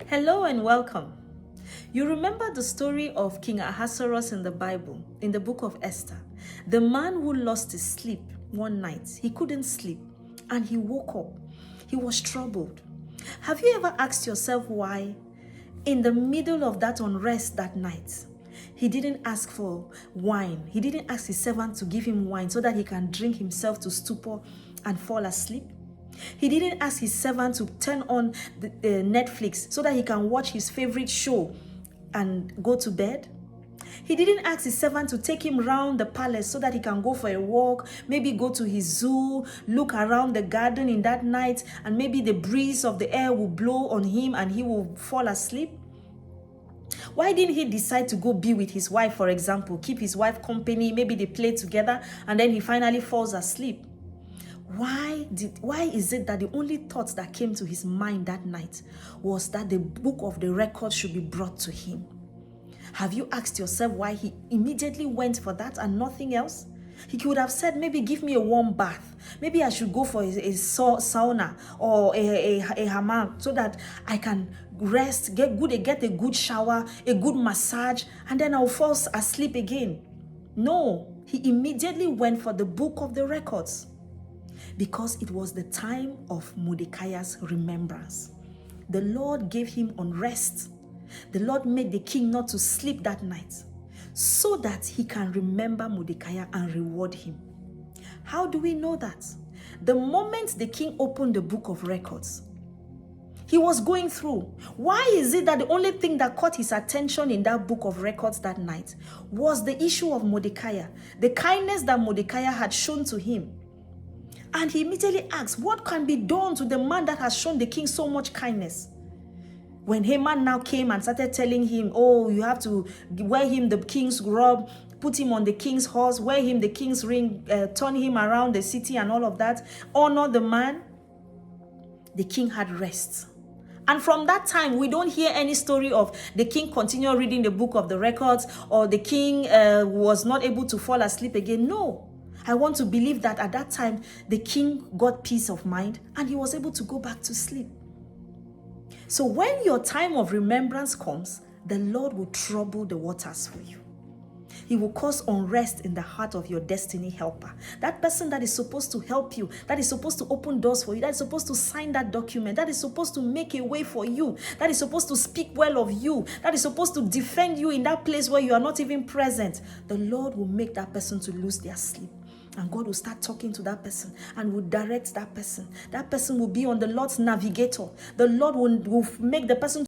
Hello and welcome. You remember the story of King Ahasuerus in the Bible, in the book of Esther. The man who lost his sleep one night. He couldn't sleep and he woke up. He was troubled. Have you ever asked yourself why, in the middle of that unrest that night, he didn't ask for wine? He didn't ask his servant to give him wine so that he can drink himself to stupor and fall asleep? He didn't ask his servant to turn on the Netflix so that he can watch his favorite show and go to bed. He didn't ask his servant to take him around the palace so that he can go for a walk, maybe go to his zoo, look around the garden in that night, and maybe the breeze of the air will blow on him and he will fall asleep. Why didn't he decide to go be with his wife, for example, keep his wife company, maybe they play together, and then he finally falls asleep? Why is it that the only thoughts that came to his mind that night was that the book of the record should be brought to him? Have you asked yourself why he immediately went for that and nothing else? He could have said, maybe give me a warm bath. Maybe I should go for a sauna or a hammam so that I can rest, get a good shower, a good massage, and then I'll fall asleep again. No, he immediately went for the book of the records, because it was the time of Mordecai's remembrance. The Lord gave him unrest. The Lord made the king not to sleep that night so that he can remember Mordecai and reward him. How do we know that? The moment the king opened the book of records, he was going through. Why is it that the only thing that caught his attention in that book of records that night was the issue of Mordecai, the kindness that Mordecai had shown to him? And he immediately asked, what can be done to the man that has shown the king so much kindness? When Haman now came and started telling him, oh, you have to wear him the king's robe, put him on the king's horse, wear him the king's ring, turn him around the city and all of that, honor the man, the king had rest. And from that time, we don't hear any story of the king continue reading the book of the records or the king was not able to fall asleep again. No. I want to believe that at that time, the king got peace of mind and he was able to go back to sleep. So when your time of remembrance comes, the Lord will trouble the waters for you. He will cause unrest in the heart of your destiny helper. That person that is supposed to help you, that is supposed to open doors for you, that is supposed to sign that document, that is supposed to make a way for you, that is supposed to speak well of you, that is supposed to defend you in that place where you are not even present. The Lord will make that person to lose their sleep. And God will start talking to that person and will direct that person. That person will be on the Lord's navigator. The Lord will make the person